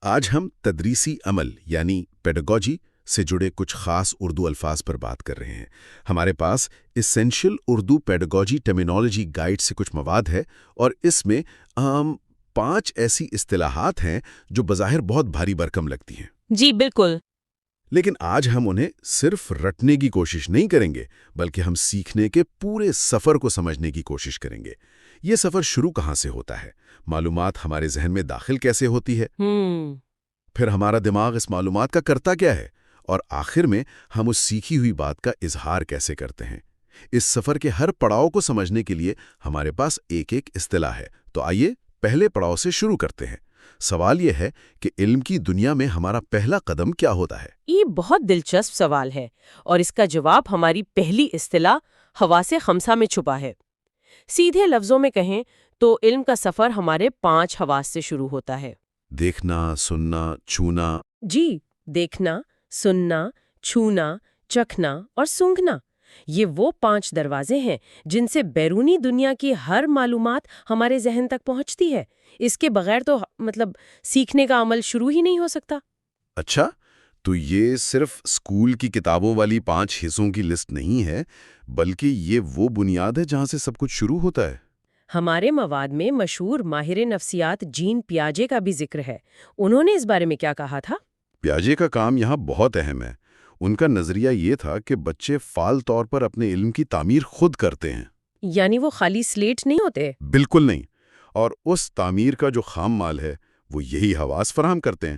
آج ہم تدریسی عمل یعنی پیڈاگوجی سے جڑے کچھ خاص اردو الفاظ پر بات کر رہے ہیں۔ ہمارے پاس essential Urdu pedagogy terminology guide سے کچھ مواد ہے اور اس میں 5 ایسی اصطلاحات ہیں جو بظاہر بہت بھاری بھرکم لگتی ہیں۔ جی بالکل۔ لیکن آج ہم انہیں صرف رٹنے کی کوشش نہیں کریں گے بلکہ ہم سیکھنے کے پورے سفر کو سمجھنے کی کوشش کریں گے۔ یہ سفر شروع کہاں سے ہوتا ہے؟ معلومات ہمارے ذہن میں داخل کیسے ہوتی ہے؟ پھر ہمارا دماغ اس معلومات کا کرتا کیا ہے؟ اور آخر میں ہم اس سیکھی ہوئی بات کا اظہار کیسے کرتے ہیں؟ اس سفر کے ہر پڑاؤ کو سمجھنے کے لیے ہمارے پاس ایک ایک اصطلاح ہے۔ تو آئیے پہلے پڑاؤ سے شروع کرتے ہیں۔ سوال یہ ہے کہ علم کی دنیا میں ہمارا پہلا قدم کیا ہوتا ہے؟ یہ بہت دلچسپ سوال ہے اور اس کا جواب ہماری پہلی اصطلاح حواس خمسہ میں چھپا ہے۔ سیدھے لفظوں میں کہیں تو علم کا سفر ہمارے 5 حواس سے شروع ہوتا ہے۔ دیکھنا، سننا، چھونا۔ جی، دیکھنا، سننا، چھونا، چکھنا اور سونگھنا۔ یہ وہ 5 دروازے ہیں جن سے بیرونی دنیا کی ہر معلومات ہمارے ذہن تک پہنچتی ہے۔ اس کے بغیر تو سیکھنے کا عمل شروع ہی نہیں ہو سکتا۔ اچھا، تو یہ صرف اسکول کی کتابوں والی 5 حصوں کی لسٹ نہیں ہے بلکہ یہ وہ بنیاد ہے جہاں سے سب کچھ شروع ہوتا ہے۔ ہمارے مواد میں مشہور ماہر نفسیات جین پیاجے کا بھی ذکر ہے۔ انہوں نے اس بارے میں کیا کہا تھا؟ پیاجے کا کام یہاں بہت اہم ہے۔ ان کا نظریہ یہ تھا کہ بچے فعال طور پر اپنے علم کی تعمیر خود کرتے ہیں، یعنی وہ خالی سلیٹ نہیں ہوتے؟ بالکل نہیں۔ اور اس تعمیر کا جو خام مال ہے وہ یہی حواس فراہم کرتے ہیں۔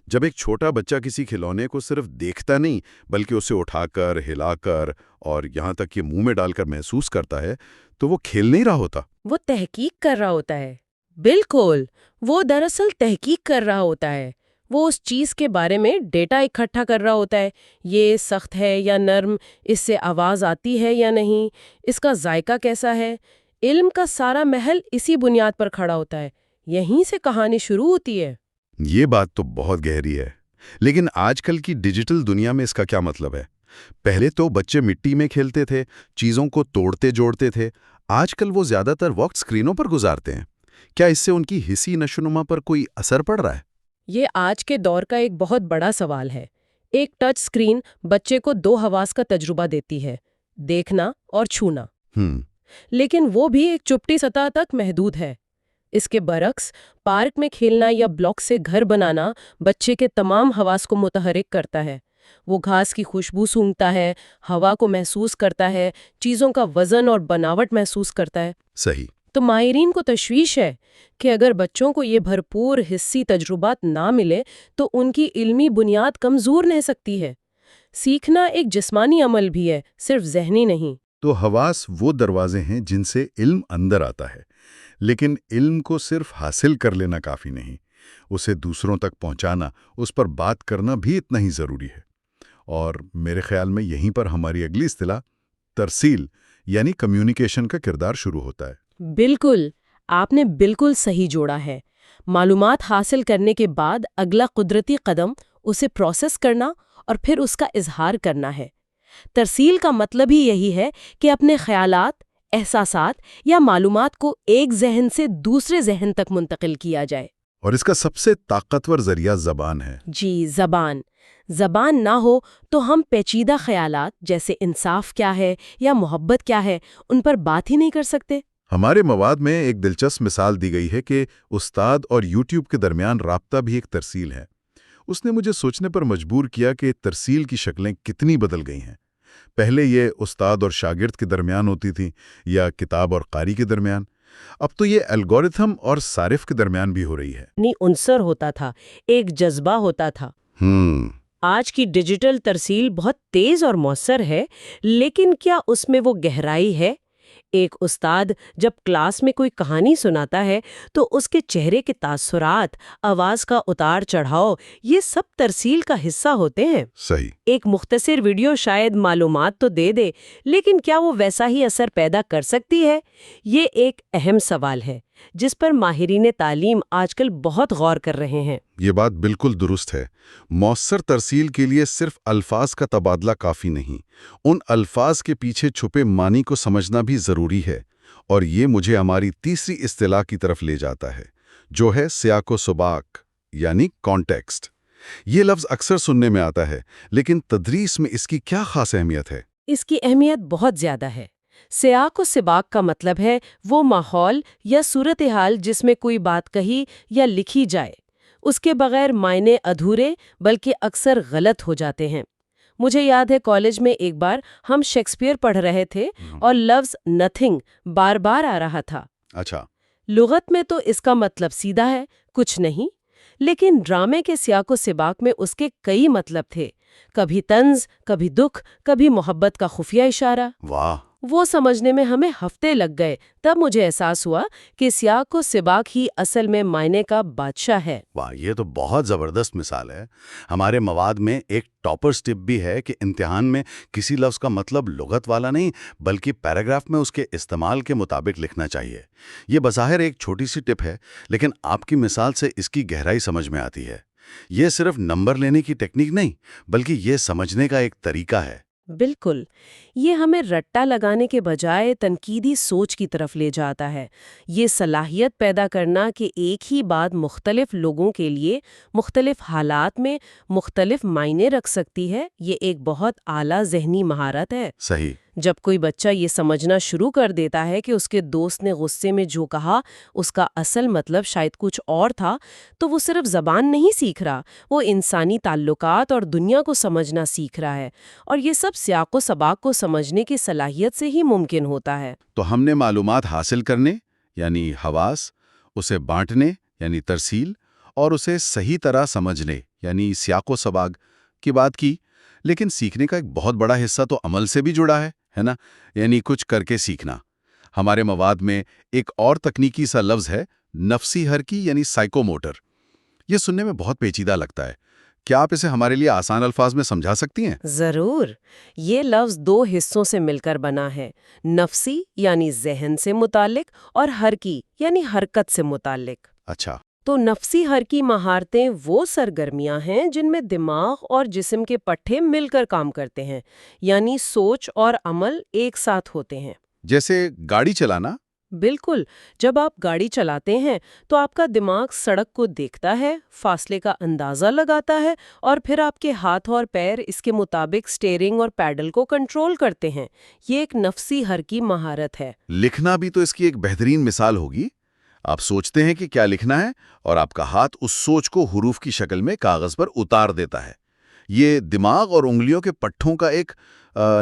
جب ایک چھوٹا بچہ کسی کھلونے کو صرف دیکھتا نہیں بلکہ اسے اٹھا کر، ہلا کر اور یہاں تک کہ منہ میں ڈال کر محسوس کرتا ہے تو وہ کھیل نہیں رہا ہوتا، وہ تحقیق کر رہا ہوتا ہے۔ بالکل، وہ دراصل تحقیق کر رہا ہوتا ہے۔ وہ اس چیز کے بارے میں ڈیٹا اکٹھا کر رہا ہوتا ہے، یہ سخت ہے یا نرم، اس سے آواز آتی ہے یا نہیں، اس کا ذائقہ کیسا ہے۔ علم کا سارا محل اسی بنیاد پر کھڑا ہوتا ہے۔ یہیں سے کہانی شروع ہوتی ہے۔ یہ بات تو بہت گہری ہے۔ لیکن آج کل کی ڈیجیٹل دنیا میں اس کا کیا مطلب ہے؟ پہلے تو بچے مٹی میں کھیلتے تھے، چیزوں کو توڑتے جوڑتے تھے۔ آج کل وہ زیادہ تر وقت اسکرینوں پر گزارتے ہیں۔ کیا اس سے ان کی حسی نشوونما پر کوئی اثر پڑ رہا ہے؟ یہ آج کے دور کا ایک بہت بڑا سوال ہے۔ ایک ٹچ سکرین بچے کو 2 حواس کا تجربہ دیتی ہے، دیکھنا اور چھونا، لیکن وہ بھی ایک چپٹی سطح تک محدود ہے۔ اس کے برعکس پارک میں کھیلنا یا بلاک سے گھر بنانا بچے کے تمام حواس کو متحرک کرتا ہے۔ وہ گھاس کی خوشبو سونگھتا ہے، ہوا کو محسوس کرتا ہے، چیزوں کا وزن اور بناوٹ محسوس کرتا ہے۔ صحیح۔ تو ماہرین کو تشویش ہے کہ اگر بچوں کو یہ بھرپور حسی تجربات نہ ملے تو ان کی علمی بنیاد کمزور رہ سکتی ہے۔ سیکھنا ایک جسمانی عمل بھی ہے، صرف ذہنی نہیں۔ تو حواس وہ دروازے ہیں جن سے علم اندر آتا ہے، لیکن علم کو صرف حاصل کر لینا کافی نہیں، اسے دوسروں تک پہنچانا، اس پر بات کرنا بھی اتنا ہی ضروری ہے۔ اور میرے خیال میں یہیں پر ہماری اگلی اصطلاح ترسیل یعنی کمیونیکیشن کا کردار شروع ہوتا ہے۔ بالکل، آپ نے بالکل صحیح جوڑا ہے۔ معلومات حاصل کرنے کے بعد اگلا قدرتی قدم اسے پروسیس کرنا اور پھر اس کا اظہار کرنا ہے۔ ترسیل کا مطلب ہی یہی ہے کہ اپنے خیالات، احساسات یا معلومات کو ایک ذہن سے دوسرے ذہن تک منتقل کیا جائے۔ اور اس کا سب سے طاقتور ذریعہ زبان ہے۔ جی، زبان۔ زبان نہ ہو تو ہم پیچیدہ خیالات جیسے انصاف کیا ہے یا محبت کیا ہے ان پر بات ہی نہیں کر سکتے۔ ہمارے مواد میں ایک دلچسپ مثال دی گئی ہے کہ استاد اور یوٹیوب کے درمیان رابطہ بھی ایک ترسیل ہے۔ اس نے مجھے سوچنے پر مجبور کیا کہ ترسیل کی شکلیں کتنی بدل گئی ہیں۔ پہلے یہ استاد اور شاگرد کے درمیان ہوتی تھی یا کتاب اور قاری کے درمیان، اب تو یہ الگورتھم اور صارف کے درمیان بھی ہو رہی ہے۔ عنصر ہوتا تھا، ایک جذبہ ہوتا تھا۔ آج کی ڈیجیٹل ترسیل بہت تیز اور مؤثر ہے، لیکن کیا اس میں وہ گہرائی ہے؟ ایک استاد جب کلاس میں کوئی کہانی سناتا ہے تو اس کے چہرے کے تاثرات، آواز کا اتار چڑھاؤ، یہ سب ترسیل کا حصہ ہوتے ہیں۔ صحیح۔ ایک مختصر ویڈیو شاید معلومات تو دے دے، لیکن کیا وہ ویسا ہی اثر پیدا کر سکتی ہے؟ یہ ایک اہم سوال ہے جس پر ماہرین تعلیم آج کل بہت غور کر رہے ہیں۔ یہ بات بالکل درست ہے۔ مؤثر ترسیل کے لیے صرف الفاظ کا تبادلہ کافی نہیں، ان الفاظ کے پیچھے چھپے معنی کو سمجھنا بھی ضروری ہے۔ اور یہ مجھے ہماری تیسری اصطلاح کی طرف لے جاتا ہے، جو ہے سیاق و سباق۔ یعنی کانٹیکسٹ. یہ لفظ اکثر سننے میں آتا ہے، لیکن تدریس میں اس کی کیا خاص اہمیت ہے؟ اس کی اہمیت بہت زیادہ ہے. سیاق و سباق کا مطلب ہے وہ ماحول یا صورتحال جس میں کوئی بات کہی یا لکھی جائے. اس کے بغیر معنی ادھورے بلکہ اکثر غلط ہو جاتے ہیں. مجھے یاد ہے کالج میں ایک بار ہم شیکسپیئر پڑھ رہے تھے اور لفظ نتھنگ بار بار آ رہا تھا. اچھا. لغت میں تو اس کا مطلب سیدھا ہے، کچھ نہیں، لیکن ڈرامے کے سیاق و سباق میں اس کے کئی مطلب تھے. کبھی طنز، کبھی دکھ، کبھی محبت کا خفیہ اشارہ. واہ. وہ سمجھنے میں ہمیں ہفتے لگ گئے. تب مجھے احساس ہوا کہ سیاق و سباق ہی اصل میں معنی کا بادشاہ ہے. واہ، یہ تو بہت زبردست مثال ہے. ہمارے مواد میں ایک ٹاپر ٹپ بھی ہے کہ امتحان میں کسی لفظ کا مطلب لغت والا نہیں بلکہ پیراگراف میں اس کے استعمال کے مطابق لکھنا چاہیے. یہ بظاہر ایک چھوٹی سی ٹپ ہے، لیکن آپ کی مثال سے اس کی گہرائی سمجھ میں آتی ہے. یہ صرف نمبر لینے کی ٹیکنیک نہیں بلکہ یہ سمجھنے کا ایک طریقہ ہے. بالکل. یہ ہمیں رٹا لگانے کے بجائے تنقیدی سوچ کی طرف لے جاتا ہے. یہ صلاحیت پیدا کرنا کہ ایک ہی بات مختلف لوگوں کے لیے مختلف حالات میں مختلف معنی رکھ سکتی ہے، یہ ایک بہت اعلیٰ ذہنی مہارت ہے. صحیح. جب کوئی بچہ یہ سمجھنا شروع کر دیتا ہے کہ اس کے دوست نے غصے میں جو کہا اس کا اصل مطلب شاید کچھ اور تھا، تو وہ صرف زبان نہیں سیکھ رہا، وہ انسانی تعلقات اور دنیا کو سمجھنا سیکھ رہا ہے. اور یہ سب سیاق و سباق کو سمجھنے کی صلاحیت سے ہی ممکن ہوتا ہے. تو ہم نے معلومات حاصل کرنے یعنی حواس، اسے بانٹنے یعنی ترسیل، اور اسے صحیح طرح سمجھنے یعنی سیاق و سباق کی بات کی. لیکن سیکھنے کا ایک بہت بڑا حصہ تو عمل سے بھی جڑا ہے نا؟ یعنی کچھ کر کے سیکھنا. ہمارے مواد میں ایک اور تکنیکی سا لفظ ہے نفسی حرکی یعنی سائیکو موٹر. یہ سننے میں بہت پیچیدہ لگتا ہے. کیا آپ اسے ہمارے لیے آسان الفاظ میں سمجھا سکتی ہیں؟ ضرور. یہ لفظ دو حصوں سے مل کر بنا ہے، نفسی یعنی ذہن سے متعلق اور حرکی یعنی حرکت سے متعلق. اچھا. تو نفسی حرکی مہارتیں وہ سرگرمیاں ہیں جن میں دماغ اور جسم کے پٹھے مل کر کام کرتے ہیں، یعنی سوچ اور عمل ایک ساتھ ہوتے ہیں. جیسے گاڑی چلانا؟ بالکل. جب آپ گاڑی چلاتے ہیں تو آپ کا دماغ سڑک کو دیکھتا ہے، فاصلے کا اندازہ لگاتا ہے، اور پھر آپ کے ہاتھ اور پیر اس کے مطابق سٹیئرنگ اور پیڈل کو کنٹرول کرتے ہیں. یہ ایک نفسی حرکی مہارت ہے. لکھنا بھی تو اس کی ایک بہترین مثال ہوگی. آپ سوچتے ہیں کہ کیا لکھنا ہے اور آپ کا ہاتھ اس سوچ کو حروف کی شکل میں کاغذ پر اتار دیتا ہے. یہ دماغ اور انگلیوں کے پٹھوں کا ایک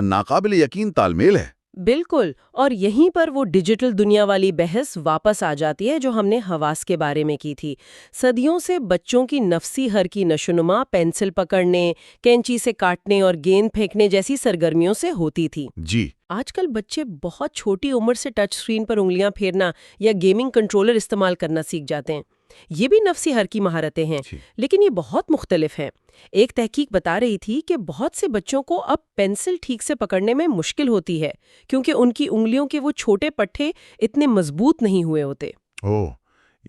ناقابل یقین تال میل ہے. بالکل. اور یہیں پر وہ ڈیجیٹل دنیا والی بحث واپس آ جاتی ہے جو ہم نے حواس کے بارے میں کی تھی. صدیوں سے بچوں کی نفسی حرکی نشوونما پینسل پکڑنے، کینچی سے کاٹنے اور گیند پھینکنے جیسی سرگرمیوں سے ہوتی تھی. جی. آج کل بچے بہت چھوٹی عمر سے ٹچ اسکرین پر انگلیاں پھیرنا یا گیمنگ کنٹرولر استعمال کرنا سیکھ جاتے ہیں. یہ بھی نفسی حرکی مہارتیں ہیں، لیکن یہ بہت مختلف ہیں. ایک تحقیق بتا رہی تھی کہ بہت سے بچوں کو اب پینسل ٹھیک سے پکڑنے میں مشکل ہوتی ہے کیونکہ ان کی انگلیوں کے وہ چھوٹے پٹھے اتنے مضبوط نہیں ہوئے ہوتے.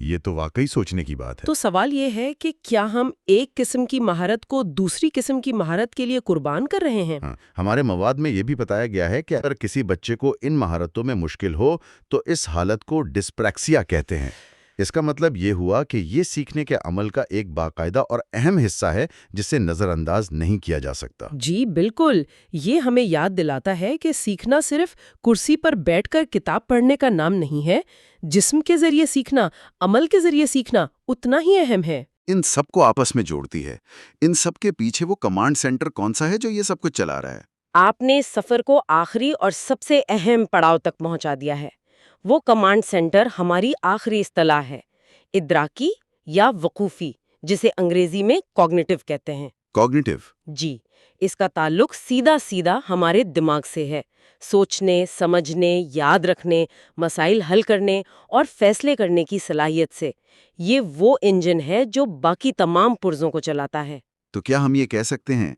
یہ تو واقعی سوچنے کی بات ہے. تو سوال یہ ہے کہ کیا ہم ایک قسم کی مہارت کو دوسری قسم کی مہارت کے لیے قربان کر رہے ہیں؟ ہمارے مواد میں یہ بھی بتایا گیا ہے کہ اگر کسی بچے کو ان مہارتوں میں مشکل ہو تو اس حالت کو ڈسپریکسیا کہتے ہیں. اس کا مطلب یہ ہوا کہ یہ سیکھنے کے عمل کا ایک باقاعدہ اور اہم حصہ ہے جسے نظر انداز نہیں کیا جا سکتا. جی بالکل. یہ ہمیں یاد دلاتا ہے کہ سیکھنا صرف کرسی پر بیٹھ کر کتاب پڑھنے کا نام نہیں ہے. جسم کے ذریعے سیکھنا، عمل کے ذریعے سیکھنا اتنا ہی اہم ہے. ان سب کو آپس میں جوڑتی ہے. ان سب کے پیچھے وہ کمانڈ سینٹر کون سا ہے جو یہ سب کچھ چلا رہا ہے؟ آپ نے سفر کو آخری اور سب سے اہم پڑاؤ تک پہنچا دیا ہے. وہ کمانڈ سینٹر ہماری آخری اصطلاح ہے، ادراکی یا وقوفی، جسے انگریزی میں کوگنیٹو کہتے ہیں. کوگنیٹو؟ جی. اس کا تعلق سیدھا ہمارے دماغ سے ہے. سوچنے، سمجھنے، یاد رکھنے، مسائل حل کرنے اور فیصلے کرنے کی صلاحیت سے. یہ وہ انجن ہے جو باقی تمام پرزوں کو چلاتا ہے. تو کیا ہم یہ کہہ سکتے ہیں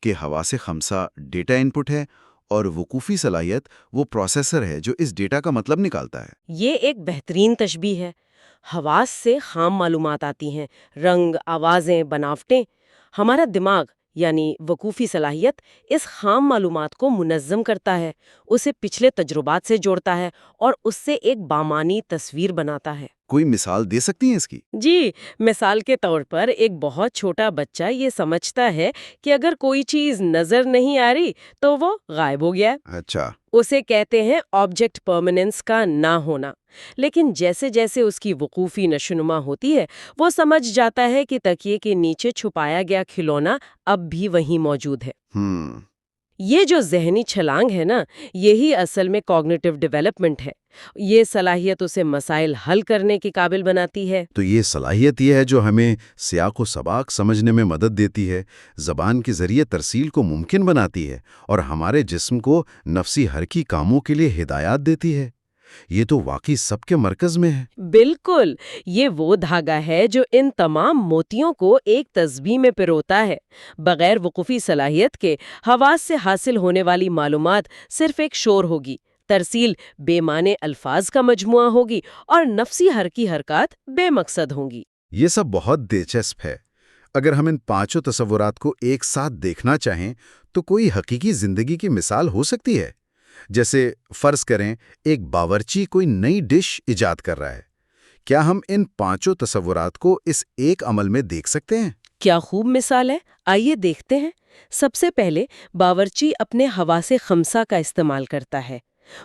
کہ حواس خمسہ ڈیٹا ان پٹ ہے اور وقوفی صلاحیت وہ پروسیسر ہے جو اس ڈیٹا کا مطلب نکالتا ہے؟ یہ ایک بہترین تشبیہ ہے. حواس سے خام معلومات آتی ہیں، رنگ، آوازیں، بناوٹیں. ہمارا دماغ یعنی وقوفی صلاحیت اس خام معلومات کو منظم کرتا ہے، اسے پچھلے تجربات سے جوڑتا ہے اور اس سے ایک بامانی تصویر بناتا ہے. کوئی مثال دے سکتی ہیں اس کی؟ جی، مثال کے طور پر ایک بہت چھوٹا بچہ یہ سمجھتا ہے کہ اگر کوئی چیز نظر نہیں آ رہی تو وہ غائب ہو گیا ہے۔ اچھا، اسے کہتے ہیں آبجیکٹ پرماننس کا نہ ہونا۔ لیکن جیسے جیسے اس کی وقوفی نشوونما ہوتی ہے، وہ سمجھ جاتا ہے کہ تکیے کے نیچے چھپایا گیا کھلونا اب بھی وہیں موجود ہے۔ یہ جو ذہنی چھلانگ ہے نا، یہی اصل میں کوگنیٹو ڈیولپمنٹ ہے۔ یہ صلاحیت اسے مسائل حل کرنے کے قابل بناتی ہے۔ تو یہ صلاحیت یہ ہے جو ہمیں سیاق و سباق سمجھنے میں مدد دیتی ہے، زبان کے ذریعے ترسیل کو ممکن بناتی ہے اور ہمارے جسم کو نفسی حرکی کاموں کے لیے ہدایات دیتی ہے۔ یہ تو واقعی سب کے مرکز میں ہے۔ بالکل، یہ وہ دھاگا ہے جو ان تمام موتیوں کو ایک تسبیح میں پروتا ہے۔ بغیر وقوفی صلاحیت کے حواس سے حاصل ہونے والی معلومات صرف ایک شور ہوگی، ترسیل بے معنی الفاظ کا مجموعہ ہوگی اور نفسی حرکی حرکات بے مقصد ہوں گی۔ یہ سب بہت دلچسپ ہے۔ اگر ہم ان پانچوں تصورات کو ایک ساتھ دیکھنا چاہیں تو کوئی حقیقی زندگی کی مثال ہو سکتی ہے؟ جیسے فرض کریں ایک باورچی کوئی نئی ڈش ایجاد کر رہا ہے، کیا ہم ان پانچوں تصورات کو اس ایک عمل میں دیکھ سکتے ہیں؟ کیا خوب مثال ہے، آئیے دیکھتے ہیں۔ سب سے پہلے باورچی اپنے حواس خمسہ کا استعمال کرتا ہے۔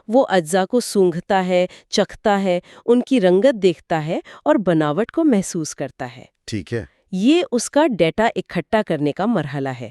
وہ اجزاء کو سونگھتا ہے، چکھتا ہے، ان کی رنگت دیکھتا ہے اور بناوٹ کو محسوس کرتا ہے۔ ٹھیک ہے۔ یہ اس کا ڈیٹا اکٹھا کرنے کا مرحلہ ہے۔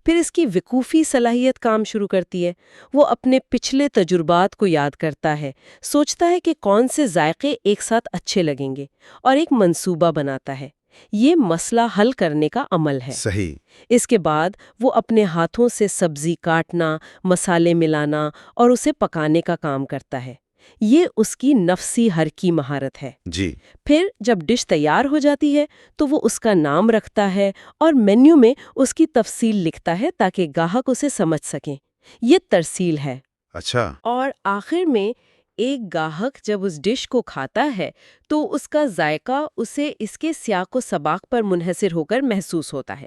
پھر اس کی وقوفی صلاحیت کام شروع کرتی ہے۔ وہ اپنے پچھلے تجربات کو یاد کرتا ہے، سوچتا ہے کہ کون سے ذائقے ایک ساتھ اچھے لگیں گے اور ایک منصوبہ بناتا ہے۔ یہ مسئلہ حل کرنے کا عمل ہے۔ صحیح۔ اس کے بعد وہ اپنے ہاتھوں سے سبزی کاٹنا، مسالے ملانا اور اسے پکانے کا کام کرتا ہے۔ یہ اس کی نفسی حرکی مہارت ہے۔ جی۔ پھر جب ڈش تیار ہو جاتی ہے تو وہ اس کا نام رکھتا ہے اور مینیو میں اس کی تفصیل لکھتا ہے تاکہ گاہک اسے سمجھ سکیں۔ یہ ترسیل ہے۔ اچھا۔ اور آخر میں ایک گاہک جب اس ڈش کو کھاتا ہے تو اس کا ذائقہ اسے اس کے سیاق و سباق پر منحصر ہو کر محسوس ہوتا ہے۔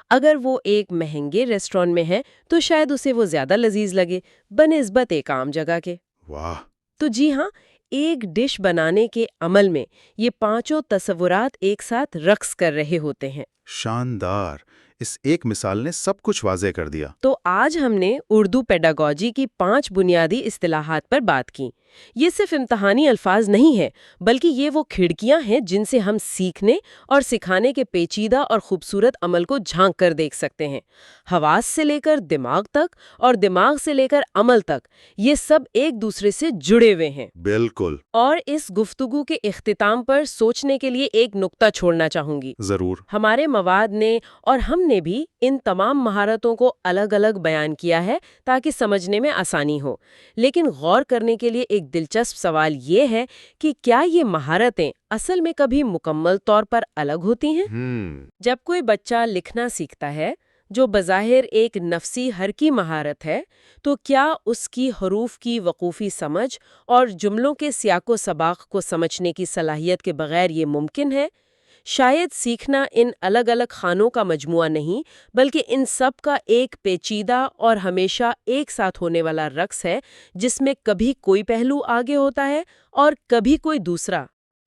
اگر وہ ایک مہنگے ریسٹورانٹ میں ہے تو شاید اسے وہ زیادہ لذیذ لگے بنسبت ایک عام جگہ کے۔ واہ! تو جی ہاں، ایک ڈش بنانے کے عمل میں یہ پانچوں تصورات ایک ساتھ رقص کر رہے ہوتے ہیں۔ شاندار! اس ایک مثال نے سب کچھ واضح کر دیا۔ تو آج ہم نے اردو پیڈاگوجی کی 5 بنیادی اصطلاحات پر بات کی۔ یہ صرف امتحانی الفاظ نہیں ہیں، بلکہ یہ وہ کھڑکیاں ہیں جن سے ہم سیکھنے اور سکھانے کے پیچیدہ اور خوبصورت عمل کو جھانک کر دیکھ سکتے ہیں۔ حواس سے لے کر دماغ تک اور دماغ سے لے کر عمل تک، یہ سب ایک دوسرے سے جڑے ہوئے ہیں۔ بالکل۔ اور اس گفتگو کے اختتام پر سوچنے کے لیے ایک نقطہ چھوڑنا چاہوں گی۔ ضرور۔ ہمارے مواد نے اور ہم نے بھی ان تمام مہارتوں کو الگ الگ بیان کیا ہے تاکہ سمجھنے میں آسانی ہو، لیکن غور کرنے کے لیے ایک دلچسپ سوال یہ ہے کہ کیا یہ مہارتیں اصل میں کبھی مکمل طور پر الگ ہوتی ہیں؟ جب کوئی بچہ لکھنا سیکھتا ہے، جو بظاہر ایک نفسی حرکی مہارت ہے، تو کیا اس کی حروف کی وقوفی سمجھ اور جملوں کے سیاق و سباق کو سمجھنے کی صلاحیت کے بغیر یہ ممکن ہے؟ شاید سیکھنا ان الگ الگ خانوں کا مجموعہ نہیں، بلکہ ان سب کا ایک پیچیدہ اور ہمیشہ ایک ساتھ ہونے والا رقص ہے، جس میں کبھی کوئی پہلو آگے ہوتا ہے اور کبھی کوئی دوسرا۔